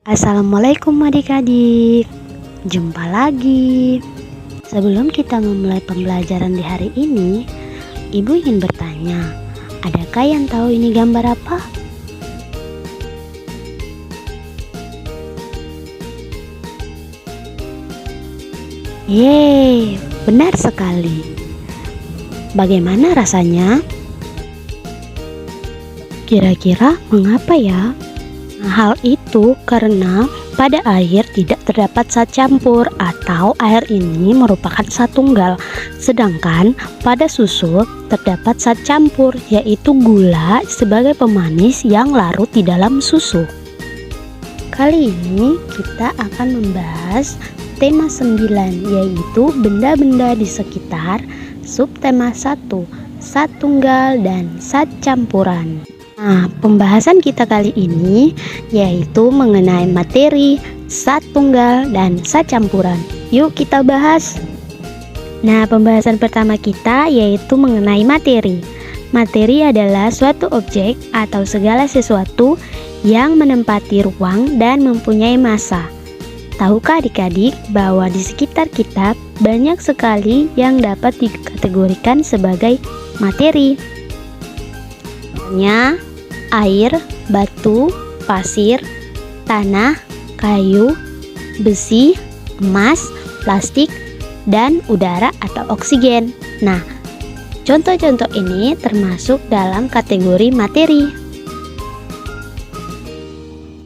Assalamualaikum adik-adik, jumpa lagi. Sebelum kita memulai pembelajaran di hari ini, Ibu ingin bertanya, adakah yang tahu ini gambar apa? Yeay, benar sekali. Bagaimana rasanya? Kira-kira mengapa ya? Hal itu karena pada air tidak terdapat zat campur atau air ini merupakan zat tunggal. Sedangkan pada susu terdapat zat campur yaitu gula sebagai pemanis yang larut di dalam susu. Kali ini kita akan membahas tema 9 yaitu benda-benda di sekitar, subtema 1, zat tunggal dan zat campuran. Nah, pembahasan kita kali ini yaitu mengenai materi, zat tunggal, dan zat campuran. Yuk kita bahas. Nah, pembahasan pertama kita yaitu mengenai materi. Materi adalah suatu objek atau segala sesuatu yang menempati ruang dan mempunyai massa. Tahukah adik-adik bahwa di sekitar kita banyak sekali yang dapat dikategorikan sebagai materi? Contohnya air, batu, pasir, tanah, kayu, besi, emas, plastik, dan udara atau oksigen. Nah, contoh-contoh ini termasuk dalam kategori materi.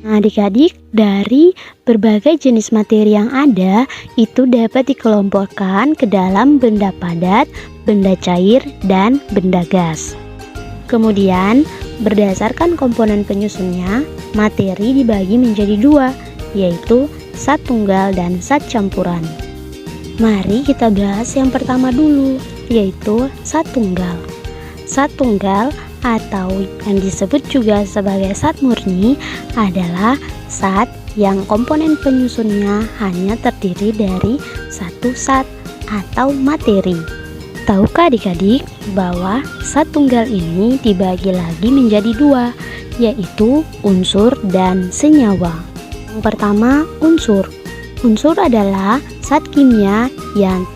Nah, adik-adik, dari berbagai jenis materi yang ada, itu dapat dikelompokkan ke dalam benda padat, benda cair, dan benda gas. Kemudian, berdasarkan komponen penyusunnya, materi dibagi menjadi dua, yaitu zat tunggal dan zat campuran. Mari kita bahas yang pertama dulu, yaitu zat tunggal. Zat tunggal atau yang disebut juga sebagai zat murni adalah zat yang komponen penyusunnya hanya terdiri dari satu zat atau materi. Tahukah adik-adik bahwa zat tunggal ini dibagi lagi menjadi dua, yaitu unsur dan senyawa. Yang pertama, unsur. Unsur adalah zat kimia yang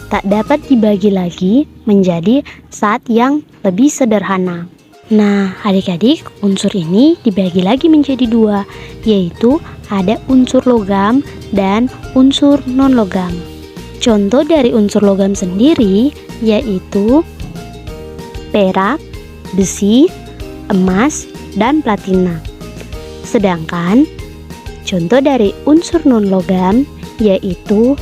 tak dapat dibagi lagi menjadi zat yang lebih sederhana. Nah, adik-adik, unsur ini dibagi lagi menjadi dua, yaitu ada unsur logam dan unsur non-logam. Contoh dari unsur logam sendiri yaitu perak, besi, emas, dan platina. Sedangkan contoh dari unsur non-logam yaitu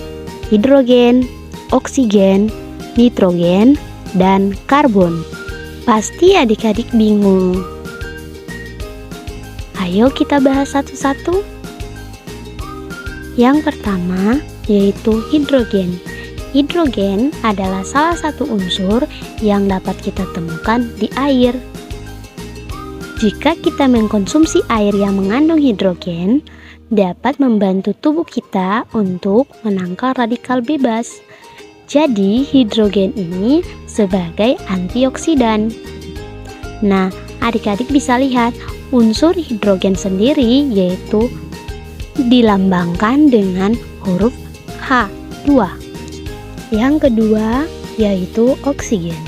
hidrogen, oksigen, nitrogen, dan karbon. Pasti adik-adik bingung. Ayo kita bahas satu-satu. Yang pertama yaitu hidrogen. Hidrogen adalah salah satu unsur yang dapat kita temukan di air. Jika kita mengkonsumsi air yang mengandung hidrogen, dapat membantu tubuh kita untuk menangkal radikal bebas. Jadi, hidrogen ini sebagai antioksidan. Nah, adik-adik bisa lihat unsur hidrogen sendiri yaitu dilambangkan dengan huruf H2. Yang kedua yaitu oksigen.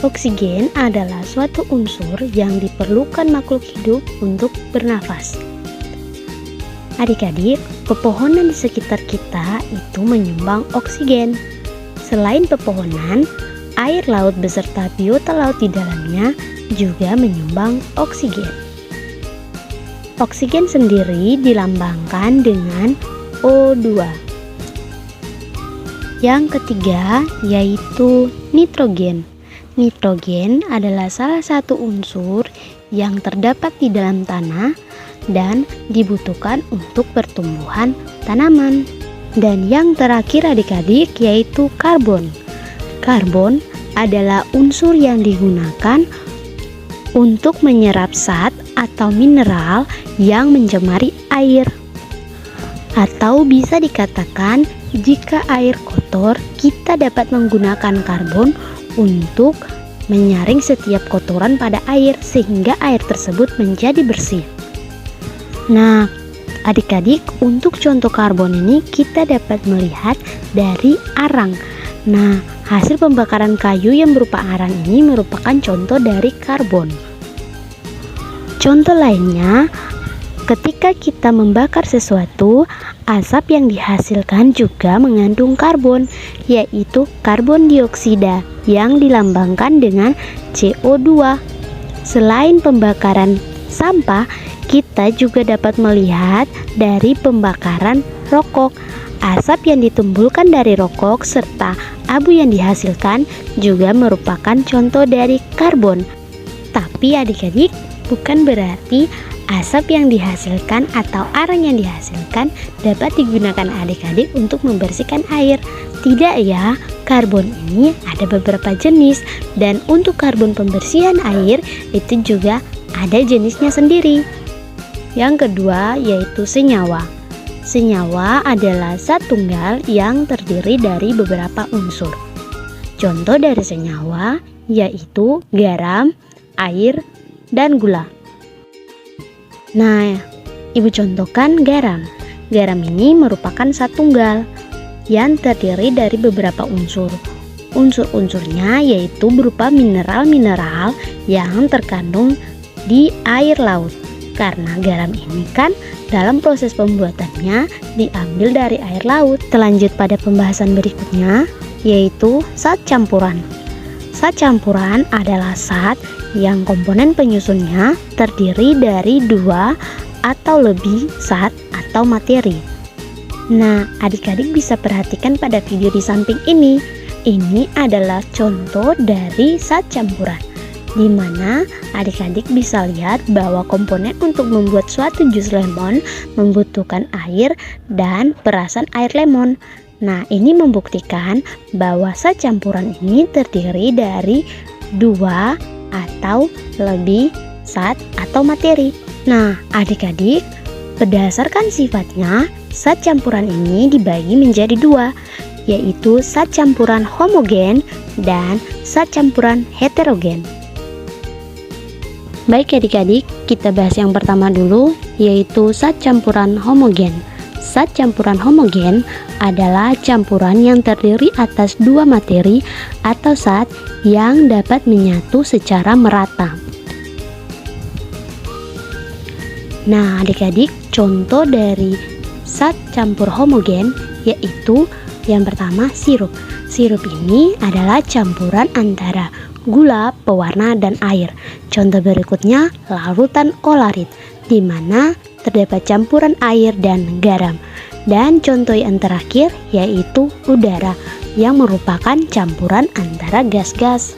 Oksigen adalah suatu unsur yang diperlukan makhluk hidup untuk bernafas. Adik-adik, pepohonan di sekitar kita itu menyumbang oksigen. Selain pepohonan, air laut beserta biota laut di dalamnya juga menyumbang oksigen. Oksigen sendiri dilambangkan dengan O2. Yang ketiga yaitu nitrogen. Nitrogen adalah salah satu unsur yang terdapat di dalam tanah dan dibutuhkan untuk pertumbuhan tanaman. Dan yang terakhir adik-adik yaitu karbon. Karbon adalah unsur yang digunakan untuk menyerap zat atau mineral yang mencemari air. Atau bisa dikatakan jika air kotor, kita dapat menggunakan karbon untuk menyaring setiap kotoran pada air sehingga air tersebut menjadi bersih. Nah, adik-adik, untuk contoh karbon ini kita dapat melihat dari arang. Nah, hasil pembakaran kayu yang berupa arang ini merupakan contoh dari karbon. Contoh lainnya, ketika kita membakar sesuatu, asap yang dihasilkan juga mengandung karbon, yaitu karbon dioksida yang dilambangkan dengan CO2. Selain pembakaran sampah, kita juga dapat melihat dari pembakaran rokok. Asap yang ditimbulkan dari rokok serta abu yang dihasilkan juga merupakan contoh dari karbon. Tapi adik-adik, bukan berarti asap yang dihasilkan atau arang yang dihasilkan dapat digunakan adik-adik untuk membersihkan air. Tidak ya, karbon ini ada beberapa jenis, dan untuk karbon pembersihan air itu juga ada jenisnya sendiri. Yang kedua yaitu senyawa. Senyawa adalah zat tunggal yang terdiri dari beberapa unsur. Contoh dari senyawa yaitu garam, air, dan gula. Nah, Ibu contohkan garam. Garam ini merupakan zat tunggal yang terdiri dari beberapa unsur. Unsur-unsurnya yaitu berupa mineral-mineral yang terkandung di air laut. Karena garam ini kan dalam proses pembuatannya diambil dari air laut. Lanjut pada pembahasan berikutnya, yaitu zat campuran. Zat campuran adalah zat yang komponen penyusunnya terdiri dari dua atau lebih zat atau materi. Nah, adik-adik bisa perhatikan pada video di samping ini. Ini adalah contoh dari zat campuran, di mana adik-adik bisa lihat bahwa komponen untuk membuat suatu jus lemon membutuhkan air dan perasan air lemon. Nah, ini membuktikan bahwa zat campuran ini terdiri dari dua atau lebih zat atau materi. Nah, adik-adik, berdasarkan sifatnya, zat campuran ini dibagi menjadi dua, yaitu zat campuran homogen dan zat campuran heterogen. Baik adik-adik, kita bahas yang pertama dulu, yaitu zat campuran homogen. Zat campuran homogen adalah campuran yang terdiri atas dua materi atau zat yang dapat menyatu secara merata. Nah, adik-adik, contoh dari zat campur homogen yaitu yang pertama sirup. Sirup ini adalah campuran antara gula, pewarna, dan air. Contoh berikutnya larutan olarit, di mana terdapat campuran air dan garam. Dan contoh yang terakhir yaitu udara, yang merupakan campuran antara gas-gas.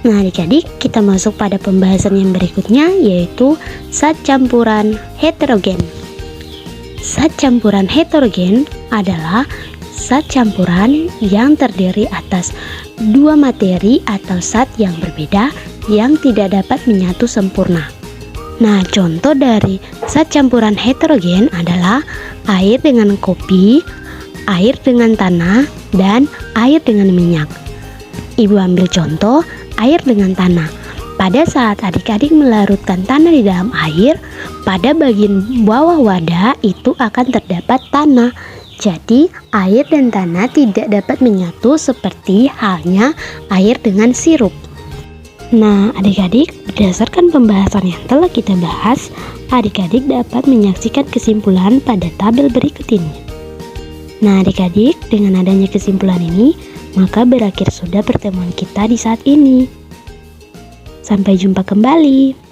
Nah adik-adik, kita masuk pada pembahasan yang berikutnya, yaitu zat campuran heterogen. Zat campuran heterogen adalah zat campuran yang terdiri atas dua materi atau zat yang berbeda yang tidak dapat menyatu sempurna. Nah, contoh dari zat campuran heterogen adalah air dengan kopi, air dengan tanah, dan air dengan minyak. Ibu ambil contoh air dengan tanah. Pada saat adik-adik melarutkan tanah di dalam air, pada bagian bawah wadah itu akan terdapat tanah. Jadi, air dan tanah tidak dapat menyatu seperti halnya air dengan sirup. Nah, adik-adik, berdasarkan pembahasan yang telah kita bahas, adik-adik dapat menyaksikan kesimpulan pada tabel berikut ini. Nah, adik-adik, dengan adanya kesimpulan ini, maka berakhir sudah pertemuan kita di saat ini. Sampai jumpa kembali.